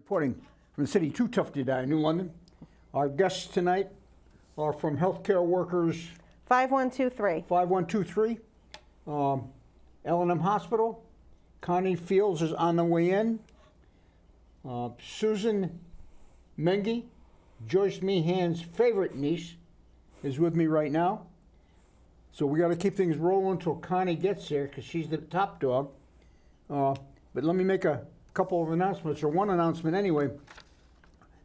Reporting from the city too tough to die, New London. Our guests tonight are from Healthcare Workers 5123. 5123, L&M Hospital. Connie Fields is on the way in. Susan MENGHI, Joyce Meehan's favorite niece, is with me right now. So we got to keep things rolling until Connie gets there because she's the top dog. But let me make a couple of announcements, or one announcement anyway.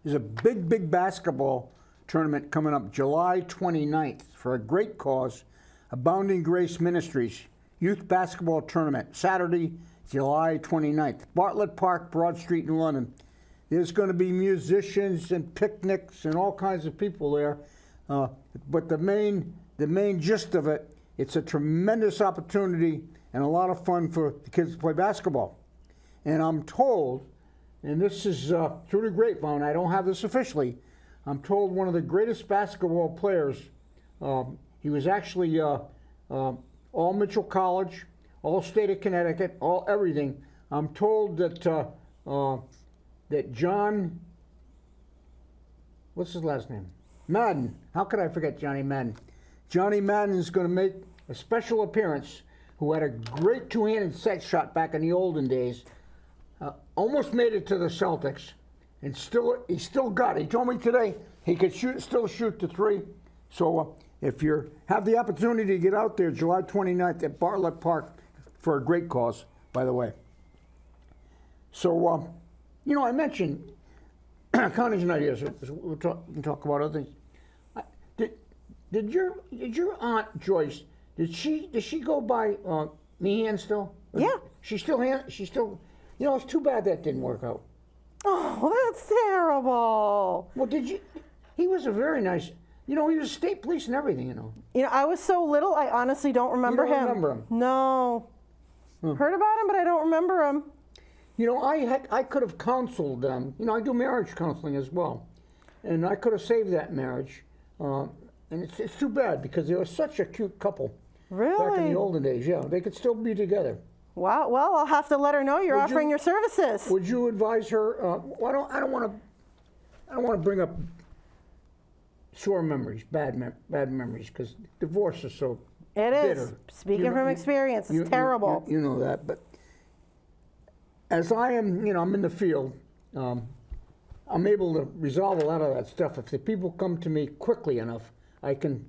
There's a big basketball tournament coming up July 29th for a great cause, Abounding Grace Ministries Youth Basketball Tournament, Saturday, July 29th, Bartlett Park, Broad Street in London. There's going to be musicians and picnics and all kinds of people there. But the main gist of it, it's a tremendous opportunity and a lot of fun for the kids to play basketball. And I'm told, and this is through the grapevine, I don't have this officially, I'm told one of the greatest basketball players, he was actually all Mitchell College, all state of Connecticut, all everything. I'm told that that John, what's his last name? Madden. How could I forget Johnny Madden? Johnny Madden is going to make a special appearance, who had a great two-handed set shot back in the olden days. Almost made it to the Celtics, and he still got it. He told me today he could still shoot the three. So if you have the opportunity to get out there July 29th at Bartlett Park for a great cause, by the way. So, I mentioned Connie's not here, so we can talk about other things. Did your aunt Joyce? Did she go by Meehan still? Yeah. She's still. It's too bad that didn't work out. Oh, that's terrible. Well, he was a very nice. He was state police and everything. I was so little, I honestly don't remember him. You don't remember him? No. Heard about him, but I don't remember him. I could have counseled them. I do marriage counseling as well, and I could have saved that marriage. And it's too bad because they were such a cute couple. Really? Back in the olden days, yeah, they could still be together. Wow. Well, I'll have to let her know you're offering your services. Would you advise her? I don't want to bring up sore memories, bad memories, because divorce is so bitter. It is. Speaking from experience, it's terrible. You know that, but as I am, I'm in the field. I'm able to resolve a lot of that stuff. If the people come to me quickly enough, I can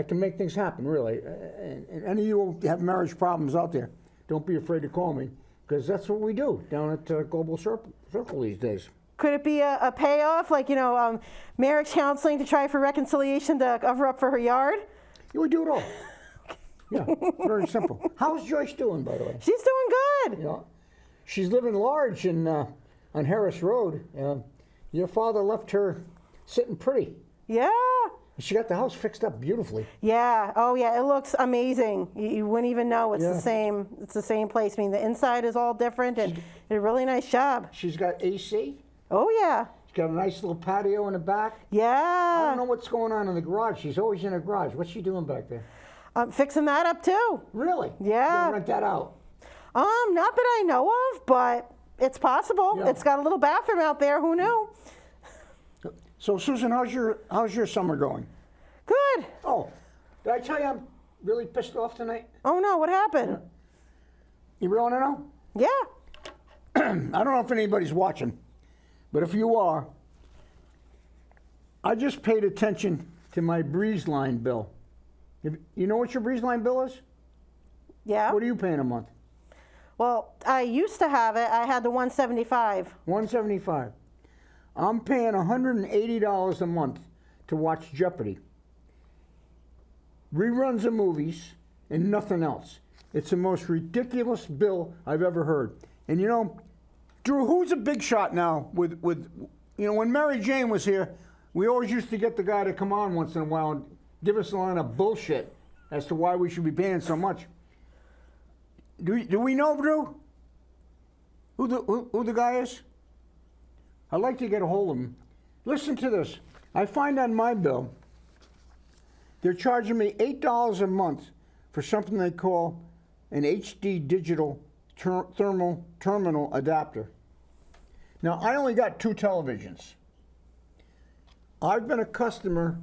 make things happen, really. And any of you who have marriage problems out there, don't be afraid to call me, because that's what we do down at Global Circle these days. Could it be a payoff, like, marriage counseling to try for reconciliation to cover up for her yard? Yeah, we do it all. Yeah, very simple. How's Joyce doing, by the way? She's doing good. She's living large on Harris Road. Your father left her sitting pretty. Yeah. She got the house fixed up beautifully. Yeah. Oh, yeah. It looks amazing. You wouldn't even know it's the same. It's the same place. I mean, the inside is all different, and did a really nice job. She's got AC. Oh, yeah. She's got a nice little patio in the back. Yeah. I don't know what's going on in the garage. She's always in her garage. What's she doing back there? Fixing that up too. Really? Yeah. You rent that out? Not that I know of, but it's possible. Yeah. It's got a little bathroom out there. Who knew? So, Susan, how's your summer going? Good. Oh, did I tell you I'm really pissed off tonight? Oh, no. What happened? You really want to know? Yeah. I don't know if anybody's watching, but if you are, I just paid attention to my Breezeline bill. You know what your Breezeline bill is? Yeah. What are you paying a month? Well, I used to have it. I had the $175. $175. I'm paying $180 a month to watch Jeopardy. Reruns of movies and nothing else. It's the most ridiculous bill I've ever heard. And Drew, who's a big shot now with when Mary Jane was here, we always used to get the guy to come on once in a while and give us a line of bullshit as to why we should be paying so much. Do we know, Drew? Who the guy is? I'd like to get a hold of him. Listen to this. I find on my bill, they're charging me $8 a month for something they call an HD digital thermal terminal adapter. Now, I only got 2 televisions. I've been a customer,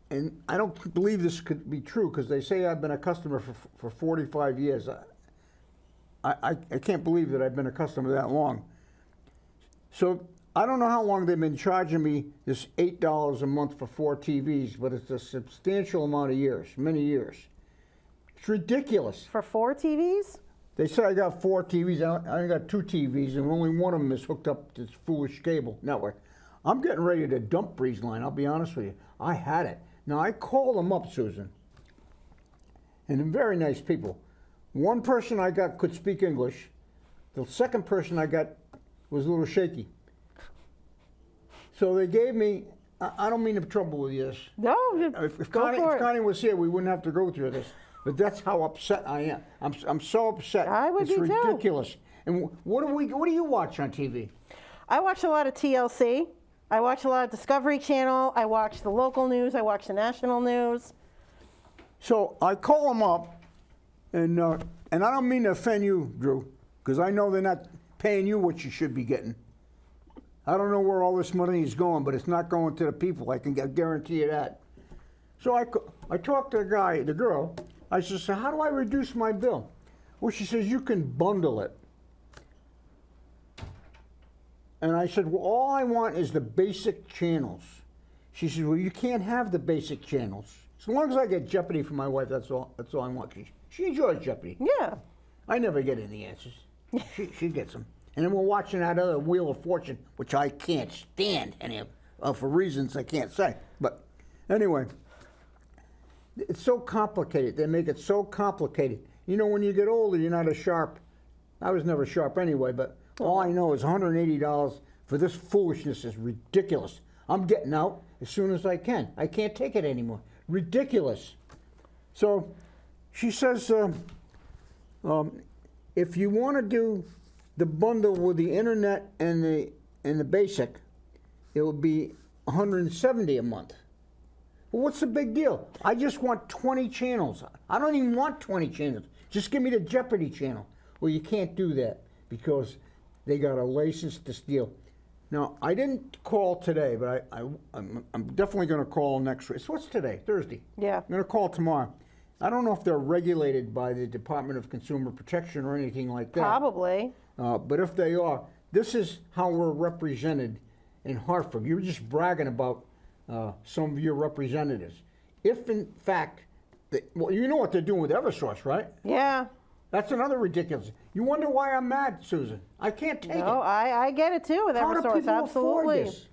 and I don't believe this could be true because they say I've been a customer for 45 years. I can't believe that I've been a customer that long. So I don't know how long they've been charging me this $8 a month for 4 TVs, but it's a substantial amount of years, many years. It's ridiculous. For 4 TVs? They say I got 4 TVs. I got 2 TVs, and only one of them is hooked up to this foolish cable network. I'm getting ready to dump Breezeline, I'll be honest with you. I had it. Now, I called them up, Susan, and they're very nice people. One person I got could speak English. The second person I got was a little shaky. So they gave me, I don't mean to trouble with you. No, If go for it. Connie was here, we wouldn't have to go through this. But that's how upset I am. I'm so upset. I would it's be too. ridiculous. And what do you watch on TV? I watch a lot of TLC. I watch a lot of Discovery Channel. I watch the local news. I watch the national news. So I call them up, and I don't mean to offend you, Drew, because I know they're not paying you what you should be getting. I don't know where all this money is going, but it's not going to the people. I can guarantee you that. So I talked to the girl. I said, so how do I reduce my bill? Well, she says, you can bundle it. And I said, well, all I want is the basic channels. She said, well, you can't have the basic channels. As long as I get Jeopardy for my wife, that's all I want. She enjoys Jeopardy. Yeah. I never get any answers. She gets them. And then we're watching that other Wheel of Fortune, which I can't stand any of, for reasons I can't say. But anyway, it's so complicated. They make it so complicated. You know, when you get older, you're not as sharp. I was never sharp anyway, but all I know is $180 for this foolishness is ridiculous. I'm getting out as soon as I can. I can't take it anymore. Ridiculous. So she says, if you want to do the bundle with the internet and the basic, it will be $170 a month. Well, what's the big deal? I just want 20 channels. I don't even want 20 channels. Just give me the Jeopardy channel. Well, you can't do that because they got a license to steal. Now, I didn't call today, but I'm definitely going to call next week. So what's today? Thursday. Yeah. I'm going to call tomorrow. I don't know if they're regulated by the Department of Consumer Protection or anything like that. Probably. But if they are, this is how we're represented in Hartford. You were just bragging about some of your representatives. If in fact, well, you know what they're doing with Eversource, right? Yeah. That's another ridiculous. You wonder why I'm mad, Susan. I can't take it. No, I get it too with How do Eversource. people Absolutely. afford this?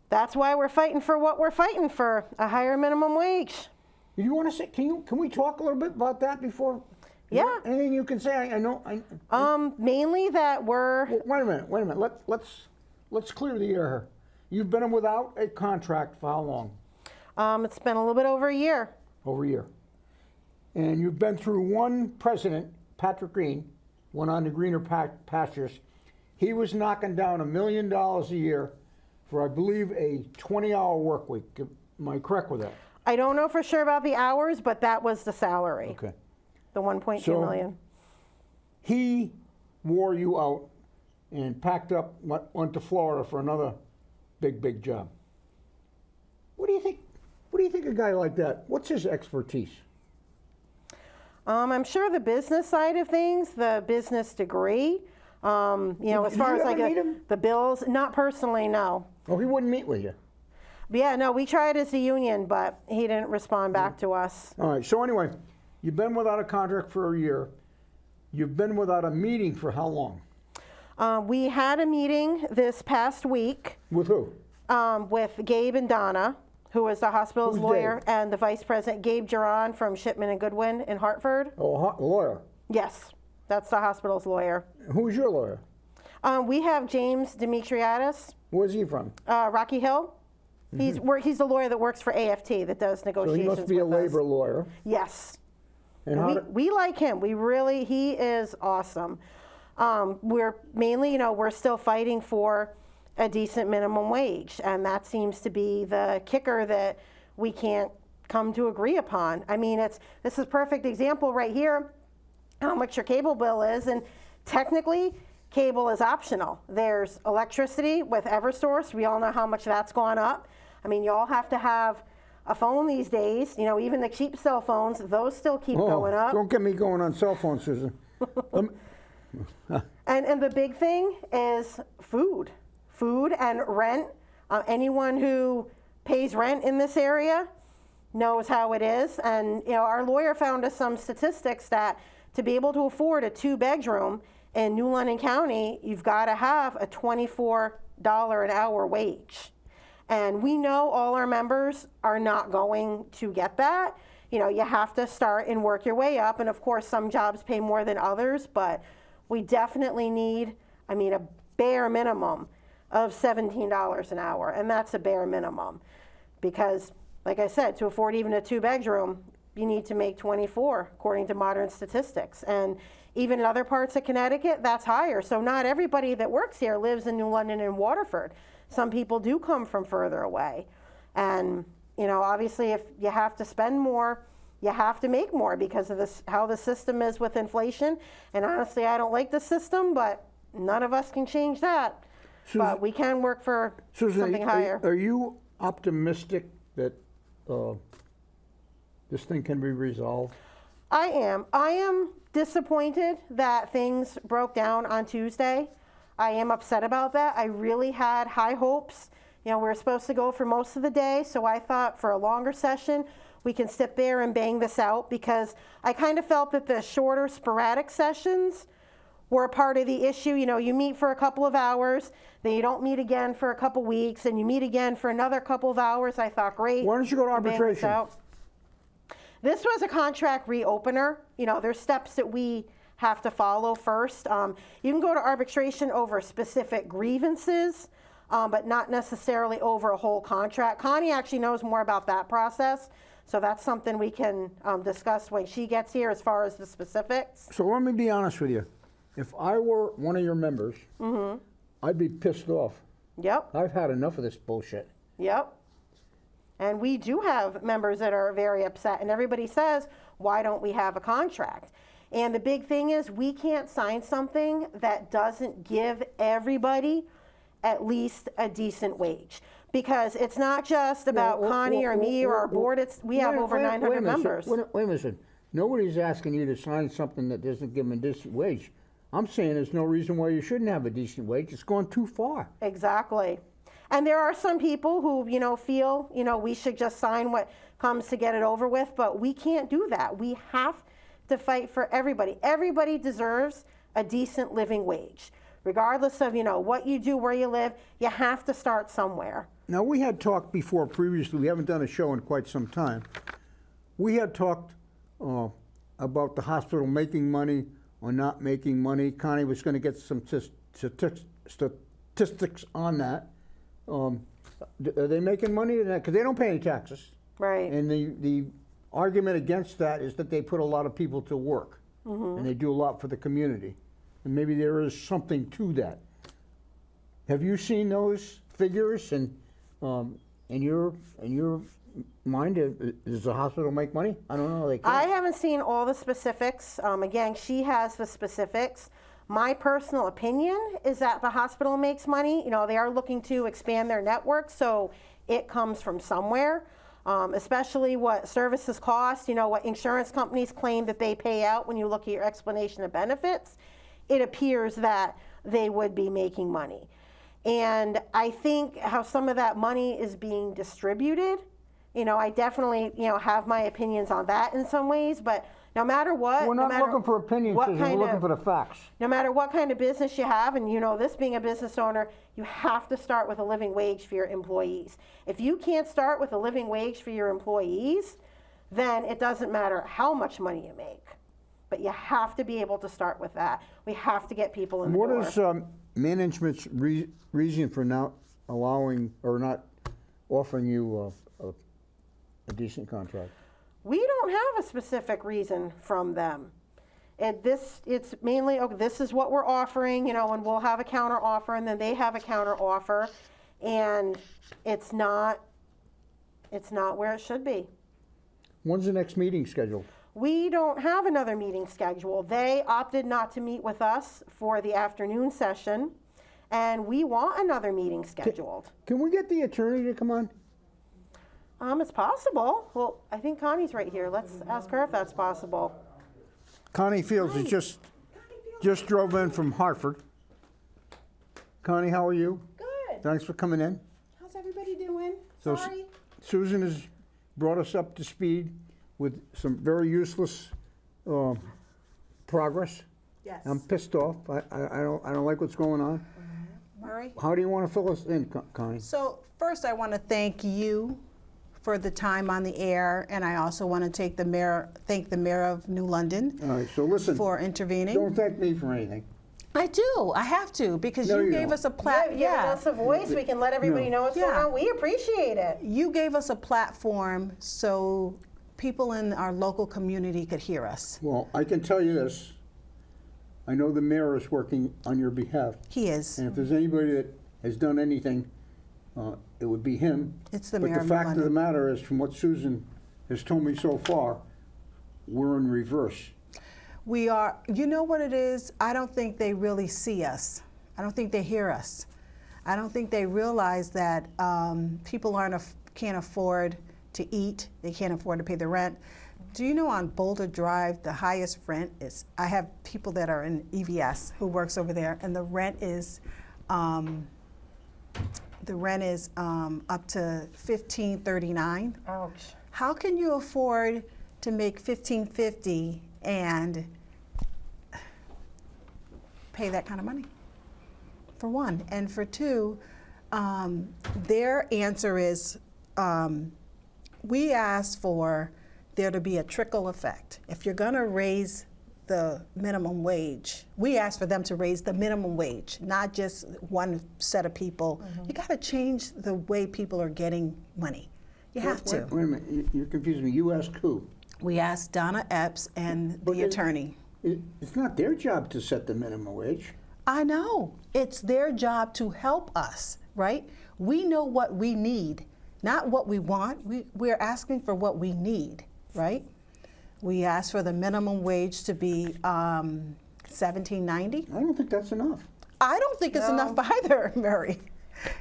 That's why we're fighting for what we're fighting for, a higher minimum wage. You want to say? Can we talk a little bit about that before? Yeah. Anything you can say? I know. Mainly that we're. Well, wait a minute. Let's clear the air here. You've been without a contract for how long? It's been a little bit over a year. Over a year. And you've been through one president, Patrick Green, went on to greener pastures. He was knocking down $1 million a year for, I believe, a 20-hour work week. Am I correct with that? I don't know for sure about the hours, but that was the salary. Okay. The 1.2 million. He wore you out and packed up, went to Florida for another big job. What do you think? What do you think of a guy like that? What's his expertise? I'm sure the business side of things, the business degree, as far as like the bills, not personally, no. Oh, he wouldn't meet with you. Yeah, no, we tried as a union, but he didn't respond back to us. All right, so anyway, you've been without a contract for a year. You've been without a meeting for how long? We had a meeting this past week. With who? With Gabe and Donna, who was the hospital's Who's lawyer, Gabe? and the vice president, Gabe Geron from Shipman and Goodwin in Hartford. Oh, lawyer. Yes, that's the hospital's lawyer. Who's your lawyer? We have James Demetriadis, Where's he from? Rocky Hill. He's the lawyer that works for AFT that does So negotiations he must be a with us. labor lawyer. Yes. And We like him. He is awesome. We're mainly, we're still fighting for a decent minimum wage, and that seems to be the kicker that we can't come to agree upon. I mean, this is a perfect example right here, how much your cable bill is, and technically, cable is optional. There's electricity with Eversource. We all know how much that's gone up. I mean, you all have to have a phone these days. You know, even the cheap cell phones, those still keep going up. Don't get me going on cell phones, Susan. And the big thing is food and rent. Anyone who pays rent in this area knows how it is. And you know, our lawyer found us some statistics that to be able to afford a 2-bedroom in New London County, you've got to have a $24 an hour wage. And we know all our members are not going to get that. You know, you have to start and work your way up. And of course, some jobs pay more than others, but we definitely need, I mean, a bare minimum of $17 an hour. And that's a bare minimum. Because, like I said, to afford even a 2-bedroom, you need to make 24, according to modern statistics. And even in other parts of Connecticut, that's higher. So not everybody that works here lives in New London and Waterford. Some people do come from further away. And, you know, obviously if you have to spend more, you have to make more because of this, how the system is with inflation. And honestly, I don't like the system, but none of us can change that. Susan, but we can work for something higher. Are you optimistic that this thing can be resolved? I am. I am disappointed that things broke down on Tuesday. I am upset about that. I really had high hopes. You know, we were supposed to go for most of the day, so I thought for a longer session, we can sit there and bang this out because I kind of felt that the shorter sporadic sessions were a part of the issue. You know, you meet for a couple of hours, then you don't meet again for a couple weeks, and you meet again for another couple of hours. I thought, great. Why don't you go to arbitration? This was a contract reopener. You know, there's steps that we have to follow first. You can go to arbitration over specific grievances, but not necessarily over a whole contract. Connie actually knows more about that process, so that's something we can discuss when she gets here as far as the specifics. So let me be honest with you. If I were one of your members, I'd be pissed off. Yep. I've had enough of this bullshit. Yep. And we do have members that are very upset, and everybody says, why don't we have a contract? And the big thing is we can't sign something that doesn't give everybody at least a decent wage. Because it's not just about Connie or me or our board, we have over 900 members. Wait a minute. Nobody's asking you to sign something that doesn't give them a decent wage. I'm saying there's no reason why you shouldn't have a decent wage. It's gone too far. Exactly. And there are some people who, you know, feel, you know, we should just sign what comes to get it over with, but we can't do that. We have to fight for everybody. Everybody deserves a decent living wage. Regardless of, you know, what you do, where you live, you have to start somewhere. Now, we had talked before previously, we haven't done a show in quite some time. We had talked about the hospital making money or not making money. Connie was going to get some statistics on that. Are they making money? Because they don't pay any taxes. Right. And the argument against that is that they put a lot of people to work. And they do a lot for the community. And maybe there is something to that. Have you seen those figures? And in your mind, does the hospital make money? I don't know. I haven't seen all the specifics. Again, she has the specifics. My personal opinion is that the hospital makes money. You know, they are looking to expand their network, so it comes from somewhere. Especially what services cost, you know, what insurance companies claim that they pay out when you look at your explanation of benefits. It appears that they would be making money. And I think how some of that money is being distributed, you know, I definitely, you know, have my opinions on that in some ways, but no matter what, we're not looking for opinions, we're looking for the facts. No matter what kind of business you have, and you know, this being a business owner, you have to start with a living wage for your employees. If you can't start with a living wage for your employees, then it doesn't matter how much money you make. But you have to be able to start with that. We have to get people in the door. What is management's reason for not allowing or not offering you a decent contract? We don't have a specific reason from them. It's mainly, okay, this is what we're offering, you know, and we'll have a counter offer, and then they have a counter offer, and it's not where it should be. When's the next meeting scheduled? we don't have another meeting scheduled. They opted not to meet with us for the afternoon session, and we want another meeting scheduled. Can we get the attorney to come on? It's possible. Well, I think Connie's right here. Let's ask her if that's possible. Connie Fields is just drove in from Hartford. Connie, how are you? Good. Thanks for coming in. How's everybody doing? So Sorry. Susan has brought us up to speed with some very useless progress. Yes. I'm pissed off. I don't like what's going on. Murray. How do you want to fill us in, Connie? So first, I want to thank you for the time on the air, and I also want to thank the mayor of New London All right, so listen, for intervening. don't thank me for anything. I do. I have to because No, you you gave don't. us a Giving us a voice, we can let everybody know what's going Yeah. on. We appreciate it. You gave us a platform so people in our local community could hear us. Well, I can tell you this. I know the mayor is working on your behalf. He is. And if there's anybody that has done anything, it would be him. It's the But mayor the of fact of the London. matter is, from what Susan has told me so far, we're in reverse. We are, you know what it is? I don't think they really see us. I don't think they hear us. I don't think they realize that people can't afford to eat. They can't afford to pay the rent. Do you know on Boulder Drive, the highest rent is, I have people that are in EVS who works over there, and the rent is up to $15.39. Ouch. How can you afford to make $15.50 and pay that kind of money? For one, and for two, their answer is we asked for there to be a trickle effect. If you're going to raise the minimum wage, we asked for them to raise the minimum wage, not just one set of people. You got to change the way people are getting money. You have to. Wait a minute, you're confusing me. You asked who? We asked Donna Epps and But the attorney. It's not their job to set the minimum wage. I know. It's their job to help us, right? We know what we need, not what we want. We're asking for what we need, right? We asked for the minimum wage to be $17.90. I don't think that's enough. I don't think it's No. enough either, Mary.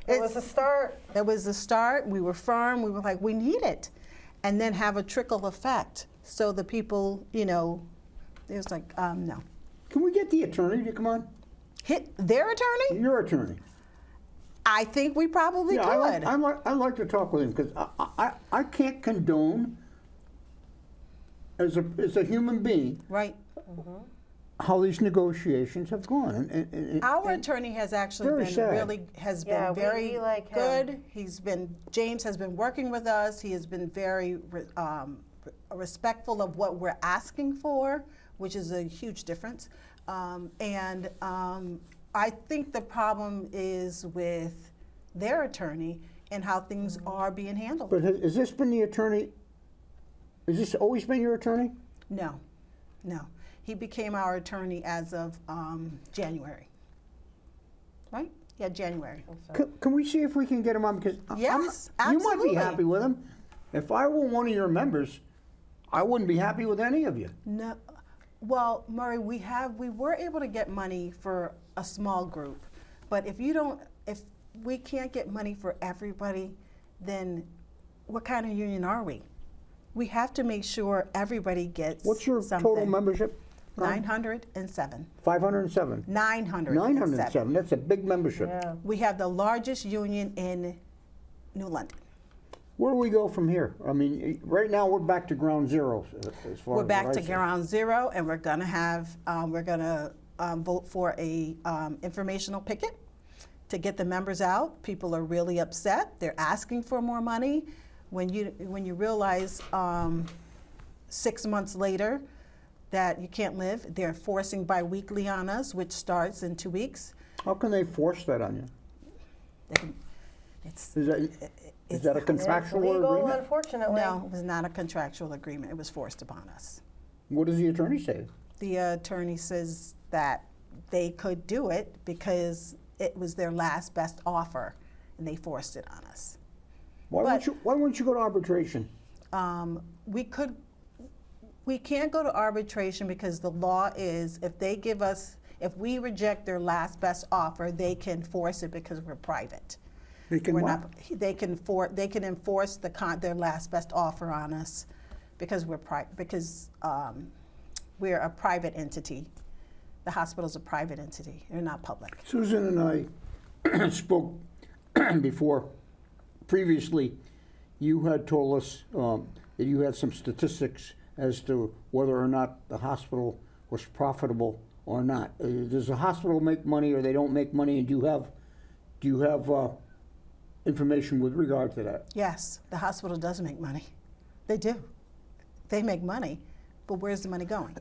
It was a start. It was a start. We were firm. We were like, we need it. And then have a trickle effect. So the people, it was like, no. Can we get the attorney to come on? Hit their attorney? Your attorney. I think we probably Yeah, could. I'd like to talk with him because I can't condone as a human being Right. how these negotiations have gone. And Our attorney has actually very been sad. Yeah, we very like him. good. James has been working with us. He has been very respectful of what we're asking for, which is a huge difference. I think the problem is with their attorney and how things are being handled. But has this been the attorney? Has this always been your attorney? No. He became our attorney as of January. Right? Yeah, January. Can we see if we can get him on? Because Yes, you might be absolutely. happy with him. If I were one of your members, I wouldn't be happy with any of you. No, well, Murray, we were able to get money for a small group, but if we can't get money for everybody, then what kind of union are we? We have to make sure everybody gets What's your something. total membership? 907. 507. 907. 907. That's a big membership. Yeah. We have the largest union in New London. Where do we go from here? I mean, right now we're back to ground zero as far We're as back what I to see. ground zero, and we're gonna have vote for a informational picket to get the members out. People are really upset. They're asking for more money. When you realize 6 months later that you can't live, they're forcing biweekly on us, which starts in 2 weeks. How can they force that on you? It's Is that a contractual It's legal, agreement? unfortunately. no, it was not a contractual agreement. It was forced upon us. What does the attorney say? The attorney says that they could do it because it was their last best offer, and they forced it on us. Why wouldn't you go to arbitration? We could. We can't go to arbitration because the law is if we reject their last best offer, they can force it because we're private. They can We're what? not, they can enforce their last best offer on us because we're a private entity. The hospital's a private entity. They're not public. Susan and I spoke before. Previously, you had told us that you had some statistics as to whether or not the hospital was profitable or not. Does the hospital make money or they don't make money? And do you have information with regard to that? Yes, the hospital does make money. They do. They make money, but where's the money going?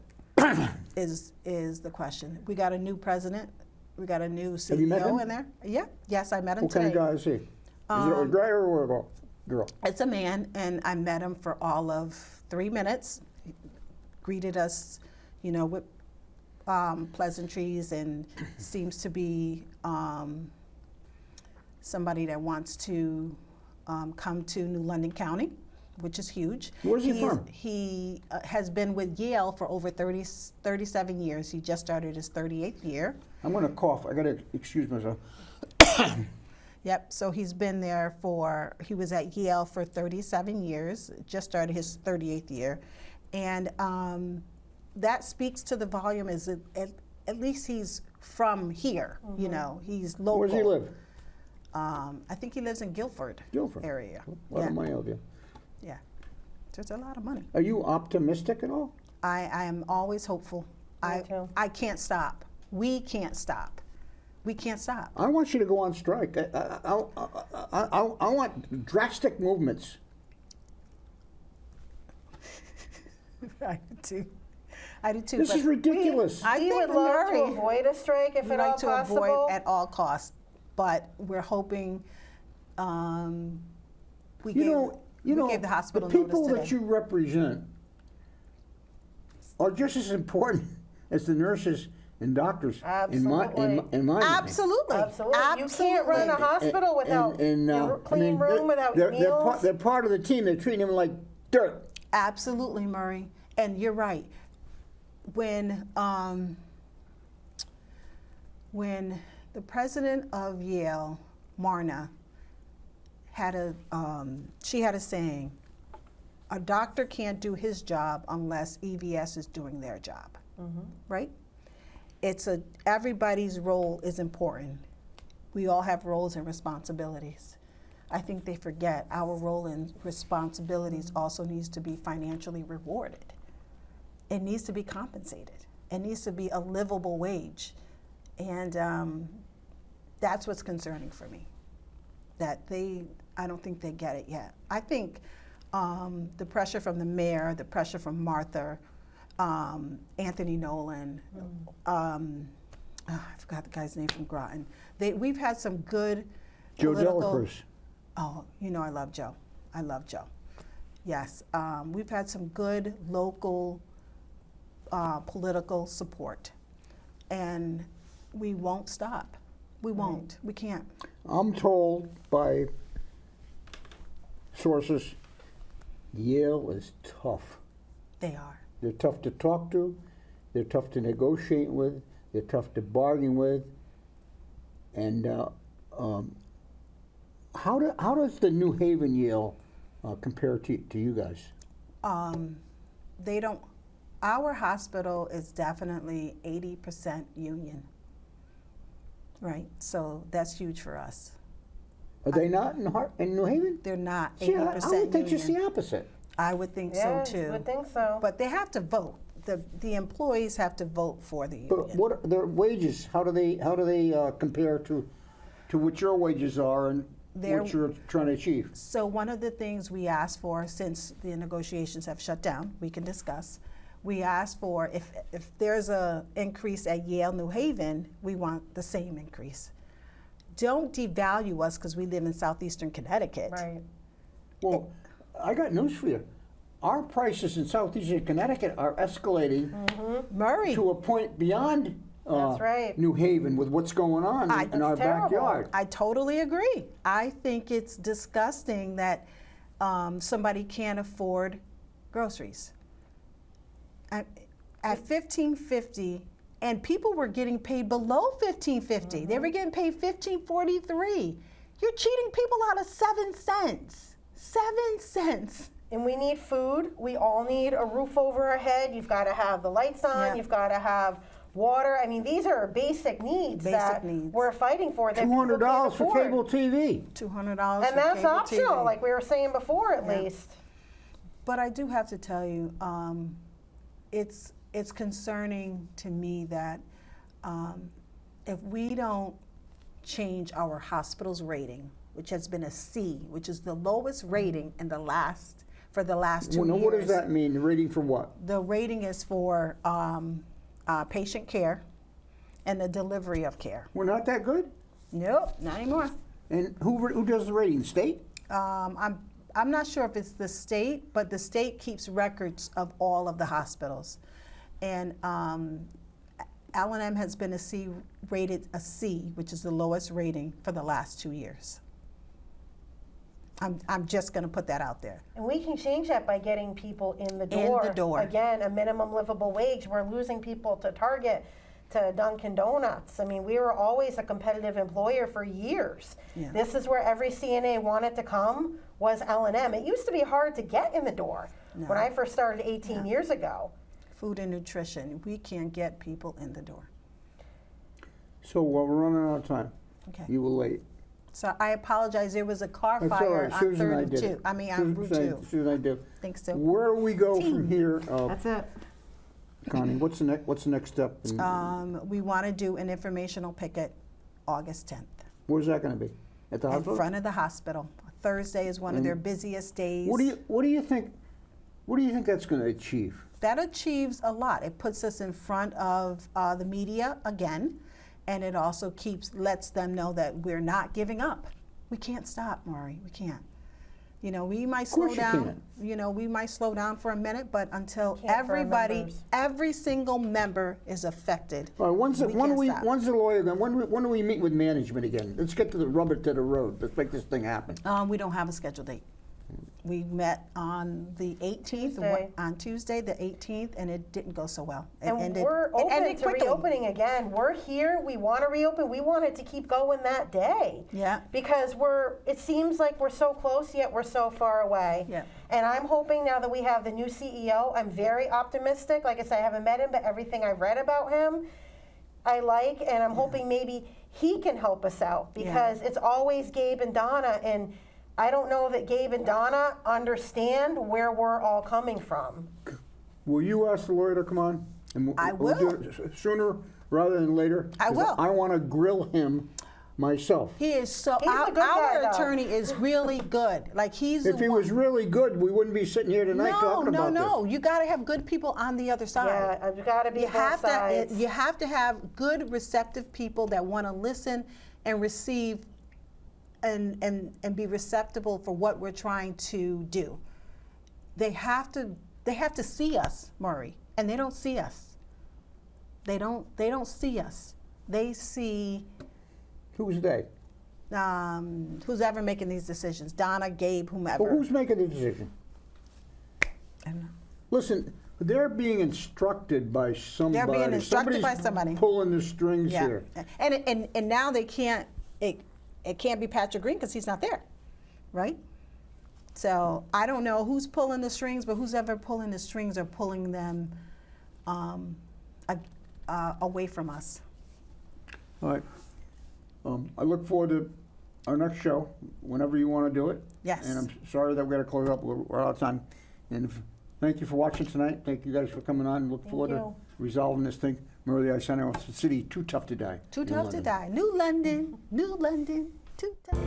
is the question. We got a new president. We got a new CEO Have you met him? in there. Yeah. Yes, I met him What today. kind of guy is he? Is it a guy or a girl? It's a man, and I met him for all of 3 minutes. He greeted us, with pleasantries, and seems to be somebody that wants to come to New London County, which is huge. Where's he from? He has been with Yale for over 37 years. He just started his 38th year. I'm going to cough. I got to excuse myself. Yep, so he was at Yale for 37 years, just started his 38th year. And that speaks to the volume, is at least he's from here, he's local. Where does he live? I think he lives in Guilford area. A lot of money out there. Yeah, there's a lot of money. Are you optimistic at all? I am always hopeful. Me too. I can't stop. We can't stop. We can't stop. I want you to go on strike. I want drastic movements. I do too. This but is ridiculous. I We think would love to Murray- avoid a strike if we at all like to possible. avoid at all costs, but we're hoping we gave the hospital the people notice that today. you represent are just as important as the nurses and doctors in my mind. Absolutely. Absolutely. You can't run a hospital without a clean room, without meals. They're part of the team. They're treating them like dirt. Absolutely, Murray, and you're right. When the president of Yale, Marna, had a saying, a doctor can't do his job unless EVS is doing their job, right? Everybody's role is important. We all have roles and responsibilities. I think they forget our role and responsibilities also needs to be financially rewarded. It needs to be compensated. It needs to be a livable wage. And that's what's concerning for me, that I don't think they get it yet. I think the pressure from the mayor, the pressure from Martha, Anthony Nolan, I forgot the guy's name from Groton. We've had some good Joe political. Delacruz. Oh, I love Joe. I love Joe. Yes, we've had some good local political support, and we won't stop. We won't. We can't. I'm told by sources, Yale is tough. They are. They're tough to talk to. They're tough to negotiate with. They're tough to bargain with. And how does the New Haven Yale compare to you guys? They don't. Our hospital is definitely 80% union. Right. So that's huge for us. Are they not in New Haven? They're not 80% See, I would think union. just the opposite. I would think Yeah, so too. you would think so. But they have to vote. The employees have to vote for the union. But what are their wages? How do they compare to what your wages are and what you're trying to achieve? So one of the things we asked for, since the negotiations have shut down, we can discuss. We asked for if there's a increase at Yale New Haven, we want the same increase. Don't devalue us because we live in Southeastern Connecticut. Right. Well, I got news for you. Our prices in Southeastern Connecticut are escalating Murray, to a point beyond That's right. New Haven with what's going on in our It's terrible. backyard. I totally agree. I think it's disgusting that somebody can't afford groceries. at $15.50, and people were getting paid below $15.50. They were getting paid $15.43. You're cheating people out of 7 cents. 7 cents. And we need food. We all need a roof over our head. You've got to have the lights on. Yeah. You've got to have water. I mean, these are basic needs that we're fighting for. That people can't $200 for afford. cable TV. $200 And that's optional, like we were saying before, at Yeah. least. But I do have to tell you, it's concerning to me that if we don't change our hospital's rating, which has been a C, which is the lowest rating in the last 2 years. What does that mean? The rating for what? The rating is for patient care and the delivery of care. We're not that good? Nope, not anymore. And who does the rating? The state? I'm not sure if it's the state, but the state keeps records of all of the hospitals. And L&M has been rated a C, which is the lowest rating for the last 2 years. I'm just going to put that out there. And we can change that by getting people in the door. In the door. Again, a minimum livable wage. We're losing people to Target, to Dunkin' Donuts. I mean, we were always a competitive employer for years. Yeah. This is where every CNA wanted to come, was L&M. It used to be hard to get in the door when I first started 18 years ago. Food and nutrition, we can't get people in the door. So we're running out of time. Okay. You were late. So I apologize. There was a car That's all fire right. on Susan and I 3rd did and it. 2. I mean, on Route 2. Susan and I did. Think so. Where do we go from here, That's it. Connie? What's the next step? We want to do an informational picket August 10th Where's that going to be? At the in hospital? front of the hospital. Thursday is one of their busiest days. What do you think? What do you think that's going to achieve? That achieves a lot. It puts us in front of the media again, and it also lets them know that we're not giving up. We can't stop, Maury. We can't. You know, we might slow course you down. can't. You know, we might slow down for a minute, but until Can't for our everybody, members. every single member is affected. All right, when's the stop. lawyer going? When do we meet with management again? Let's get to the rubber to the road. Let's make this thing happen. We don't have a scheduled date. We met on the 18th, Tuesday. on Tuesday, the 18th, and it didn't go so well. It And ended, we're it open ended to quickly. reopening again. We're here. We want to reopen. We want it to keep going that day. Yeah. Because it seems like we're so close, yet we're so far away. Yeah. And I'm hoping now that we have the new CEO, I'm very optimistic. Like I said, I haven't met him, but everything I've read about him, I like, and I'm hoping maybe he can help us out, because it's always Gabe and Donna, and I don't know that Gabe and Donna understand where we're all coming from. Will you ask the lawyer to come on? And I we'll do it sooner rather than later. I 'cause will. I want to grill him myself. He is so. He's a Our, good guy, though. attorney is really good. Like he's. If he was really good, we wouldn't be sitting here tonight talking about this. No. You got to have good people on the other side. Yeah, I've got to be You both have sides. to. You have to have good, receptive people that want to listen and receive, and be receptive for what we're trying to do. They have to see us, Maury, and they don't see us. They don't see us. They see. Who's they? Who's ever making these decisions? Donna, Gabe, whomever. Well, who's making the decision? I don't know. Listen, they're being instructed by somebody. They're being instructed by Somebody's somebody. pulling the strings Yeah. here. And now they can't. It can't be Patrick Green because he's not there, right? So I don't know who's pulling the strings, but who's ever pulling the strings are pulling them away from us. All right. I look forward to our next show, whenever you want to do it. Yes. And I'm sorry that we've got to close up. We're out of time. And thank you for watching tonight. Thank you guys for coming on. Look forward to you. resolving this thing. Remember the I sent out the city, too tough to die. Too in tough to London. die. New London, too tough.